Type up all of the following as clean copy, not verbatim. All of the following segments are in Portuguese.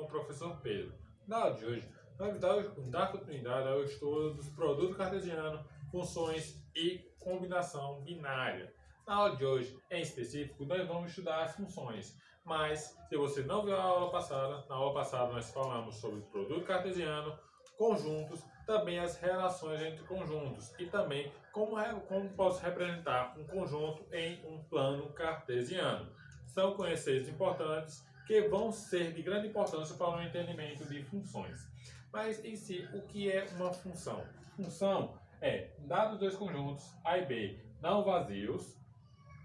professor Pedro. Na aula de hoje, nós vamos dar continuidade ao estudo dos produtos cartesianos, funções e combinação binária. Na aula de hoje, em específico, nós vamos estudar as funções. Mas, se você não viu a aula passada, na aula passada nós falamos sobre produto cartesiano, conjuntos, também as relações entre conjuntos e também como posso representar um conjunto em um plano cartesiano. São conceitos importantes que vão ser de grande importância para o entendimento de funções. Mas em si, o que é uma função? Função é, dados dois conjuntos A e B não vazios,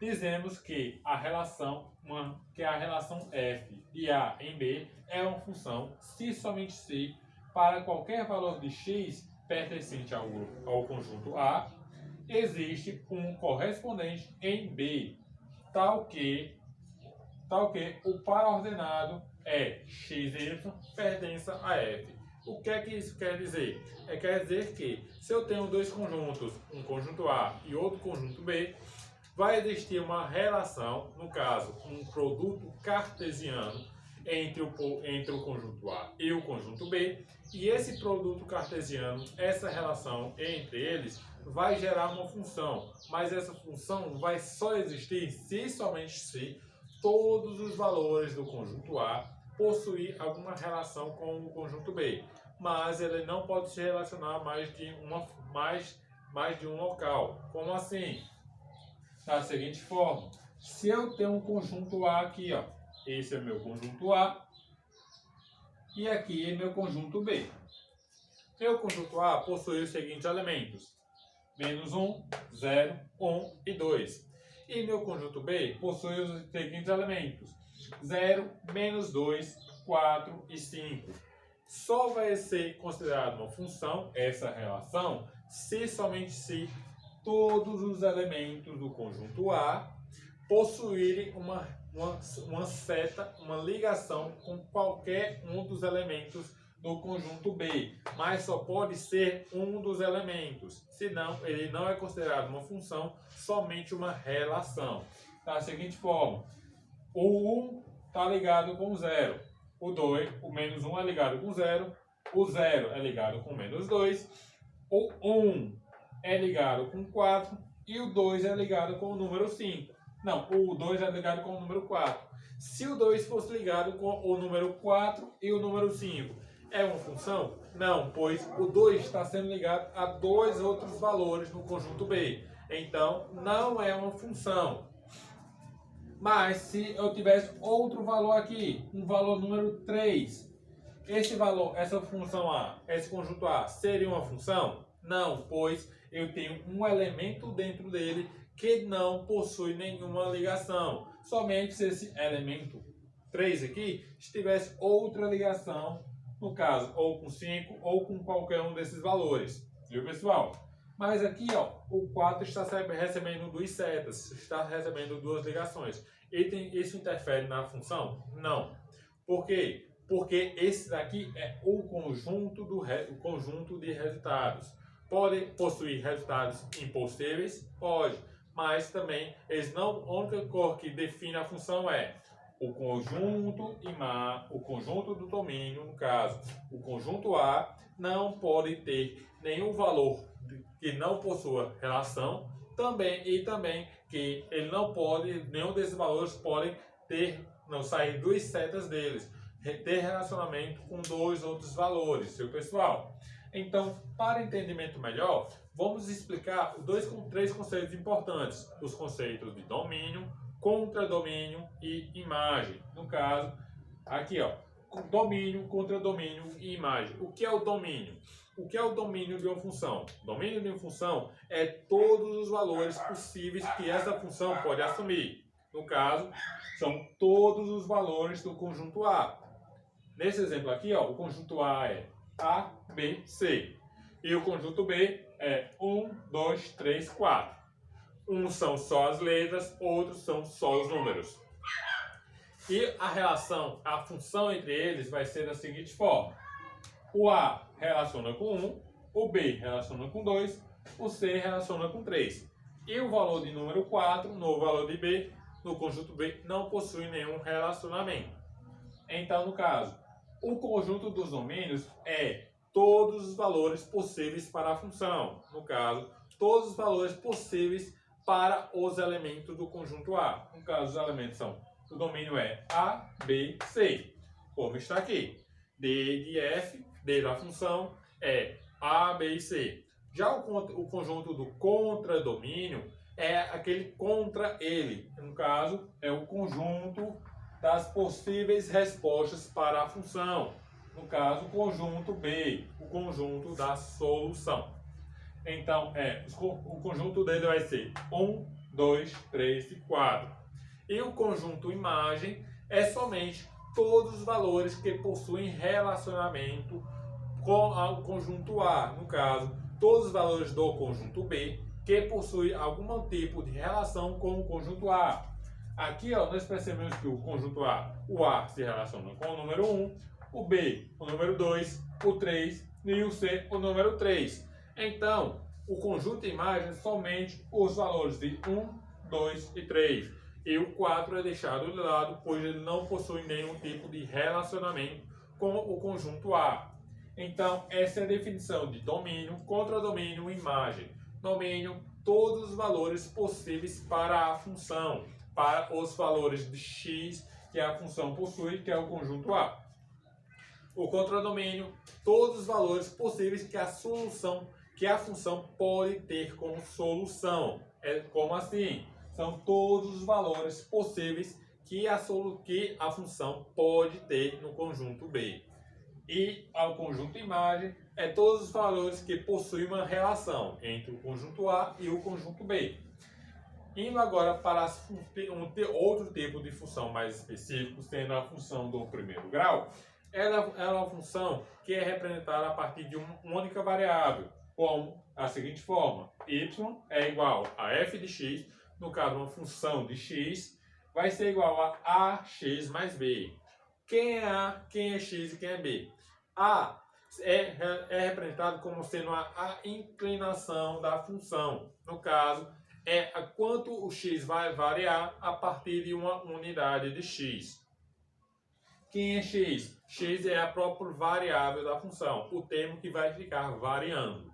dizemos que a relação f de A em B é uma função se somente se para qualquer valor de x pertencente ao conjunto A, existe um correspondente em B, tal que o par ordenado é xy pertença a f. O que é que isso quer dizer? Quer dizer que se eu tenho dois conjuntos, um conjunto A e outro conjunto B, vai existir uma relação, no caso, um produto cartesiano entre o conjunto A e o conjunto B, e esse produto cartesiano, essa relação entre eles, vai gerar uma função, mas essa função vai só existir se somente se todos os valores do conjunto A possuir alguma relação com o conjunto B, mas ele não pode se relacionar mais de um local. Como assim? Da seguinte forma, se eu tenho um conjunto A aqui, ó, esse é meu conjunto A e aqui é meu conjunto B. Meu conjunto A possui os seguintes elementos: menos 1, 0, 1 e 2. E meu conjunto B possui os seguintes elementos: 0, menos 2, 4 e 5. Só vai ser considerada uma função, essa relação, se somente se todos os elementos do conjunto A possuírem uma seta, uma ligação com qualquer um dos elementos do conjunto B, mas só pode ser um dos elementos, senão ele não é considerado uma função, somente uma relação. Da seguinte forma, o 1 está ligado com o 0, o menos 1 é ligado com o 0 é ligado com o menos 2, o 1 é ligado com 4 e o 2 é ligado com o número 5. Não, o 2 é ligado com o número 4. Se o 2 fosse ligado com o número 4 e o número 5, é uma função? Não, pois o 2 está sendo ligado a dois outros valores no conjunto B. Então, não é uma função. Mas se eu tivesse outro valor aqui, um valor número 3, essa função A, esse conjunto A, seria uma função? Não, pois eu tenho um elemento dentro dele que não possui nenhuma ligação. Somente se esse elemento 3 aqui tivesse outra ligação, no caso, ou com 5 ou com qualquer um desses valores. Viu, pessoal? Mas aqui, ó, o 4 está recebendo duas setas, está recebendo duas ligações. Isso interfere na função? Não. Por quê? Porque esse daqui é o conjunto de resultados. Pode possuir resultados impossíveis? Pode. Mas também, a única cor que define a função é o conjunto do domínio, no caso, o conjunto A não pode ter nenhum valor que não possua relação, e também que ele não pode, nenhum desses valores podem não sair duas setas deles, ter relacionamento com dois outros valores, seu pessoal. Então, para entendimento melhor, vamos explicar três conceitos importantes: os conceitos de domínio, contradomínio e imagem. No caso, aqui, ó, domínio, contradomínio e imagem. O que é o domínio? O que é o domínio de uma função? O domínio de uma função é todos os valores possíveis que essa função pode assumir. No caso, são todos os valores do conjunto A. Nesse exemplo aqui, ó, o conjunto A é A, B, C. E o conjunto B é 1, 2, 3, 4. Um são só as letras, outros são só os números. E a função entre eles vai ser da seguinte forma: o A relaciona com 1, o B relaciona com 2, o C relaciona com 3. E o valor de número 4, no valor de B, no conjunto B, não possui nenhum relacionamento. Então, no caso, O conjunto dos domínios é todos os valores possíveis para a função. No caso, todos os valores possíveis para os elementos do conjunto A. No caso, os elementos são, o domínio é A, B, C, como está aqui. D de F, D da função, é A, B e C. Já o conjunto do contradomínio é aquele contra ele. No caso, é o conjunto das possíveis respostas para a função. No caso, o conjunto B, o conjunto da solução. Então, o conjunto dele vai ser 1, 2, 3 e 4. E o conjunto imagem é somente todos os valores que possuem relacionamento com o conjunto A. No caso, todos os valores do conjunto B que possuem algum tipo de relação com o conjunto A. Aqui, ó, nós percebemos que o conjunto A, o A se relaciona com o número 1, o B, o número 2, o 3 e o C, o número 3. Então, o conjunto imagem é somente os valores de 1, 2 e 3. E o 4 é deixado de lado, pois ele não possui nenhum tipo de relacionamento com o conjunto A. Então, essa é a definição de domínio, contradomínio, imagem. Domínio, todos os valores possíveis para a função, para os valores de x que a função possui, que é o conjunto A. O contradomínio, todos os valores possíveis que a função pode ter como solução. Como assim? São todos os valores possíveis que a função pode ter no conjunto B. E o conjunto imagem é todos os valores que possuem uma relação entre o conjunto A e o conjunto B. Indo agora para outro tipo de função mais específico, sendo a função do primeiro grau, ela é uma função que é representada a partir de uma única variável, como a seguinte forma: y é igual a f de x, no caso uma função de x, vai ser igual a ax mais b. Quem é A, quem é x e quem é b? A é representado como sendo a inclinação da função. No caso, é quanto o x vai variar a partir de uma unidade de x. Quem é x? X é a própria variável da função, o termo que vai ficar variando.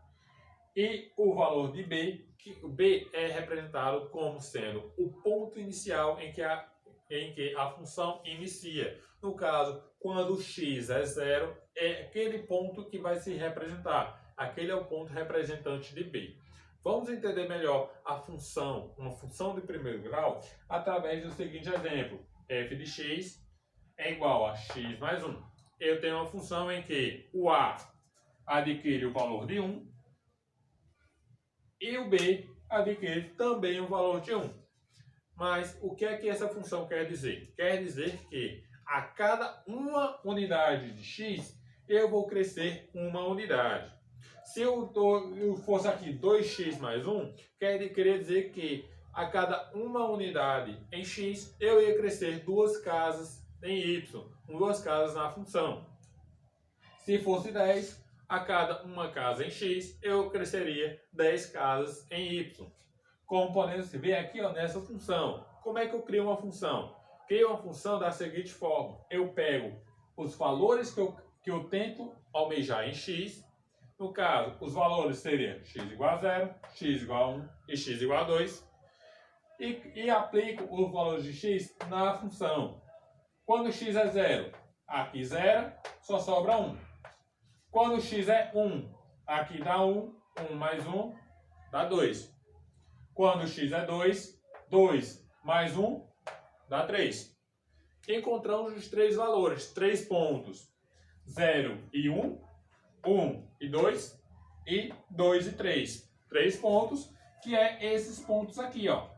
E o valor de b, que o b é representado como sendo o ponto inicial em que a função inicia. No caso, quando o x é zero, é aquele ponto que vai se representar. Aquele é o ponto representante de b. Vamos entender melhor uma função de primeiro grau, através do seguinte exemplo. F de x é igual a x mais 1. Eu tenho uma função em que o a adquire o valor de 1 e o b adquire também o valor de 1. Mas o que é que essa função quer dizer? Quer dizer que a cada uma unidade de x, eu vou crescer uma unidade. Se eu fosse aqui 2x mais 1, queria dizer que a cada uma unidade em x, eu ia crescer 2 casas em y, com 2 casas na função. Se fosse 10, a cada uma casa em x, eu cresceria 10 casas em y. Como podemos ver aqui, ó, nessa função. Como é que eu crio uma função? Crio uma função da seguinte forma. Eu pego os valores que eu tento almejar em x. No caso, os valores seriam x igual a 0, x igual a 1 e x igual a 2. E aplico os valores de x na função. Quando x é 0, aqui 0, só sobra 1. Quando x é 1, aqui dá 1, 1 mais 1 dá 2. Quando x é 2, 2 mais 1 dá 3. Encontramos os 3 valores, 3 pontos. 0 e 1, 1 e 2 e 2 e 3. 3 pontos, que é esses pontos aqui, ó.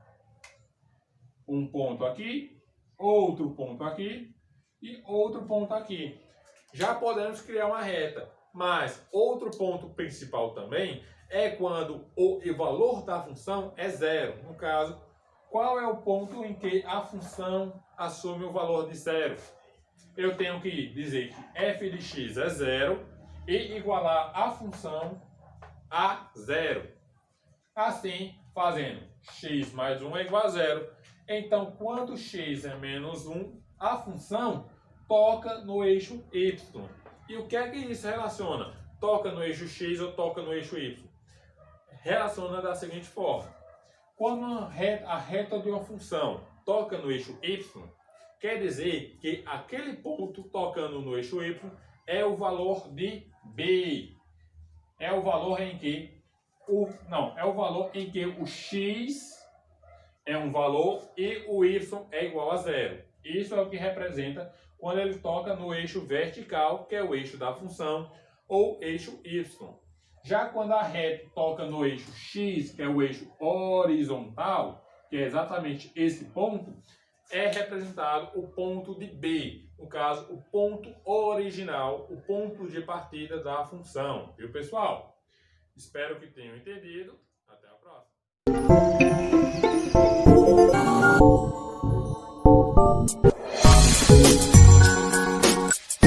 Um ponto aqui, outro ponto aqui e outro ponto aqui. Já podemos criar uma reta, mas outro ponto principal também é quando o valor da função é 0. No caso, qual é o ponto em que a função assume o valor de 0? Eu tenho que dizer que f de x é 0 e igualar a função a 0. Assim, fazendo x mais 1 é igual a 0. Então, quando x é menos 1, a função toca no eixo Y. E o que é que isso relaciona? Toca no eixo X ou toca no eixo Y? Relaciona da seguinte forma. Quando a reta de uma função toca no eixo Y, quer dizer que aquele ponto tocando no eixo Y é o valor de B. É o valor em que o X é um valor e o Y é igual a zero. Isso é o que representa quando ele toca no eixo vertical, que é o eixo da função, ou eixo Y. Já quando a reta toca no eixo X, que é o eixo horizontal, que é exatamente esse ponto, é representado o ponto de B. No caso, o ponto original, o ponto de partida da função. Viu, pessoal? Espero que tenham entendido. Até a próxima.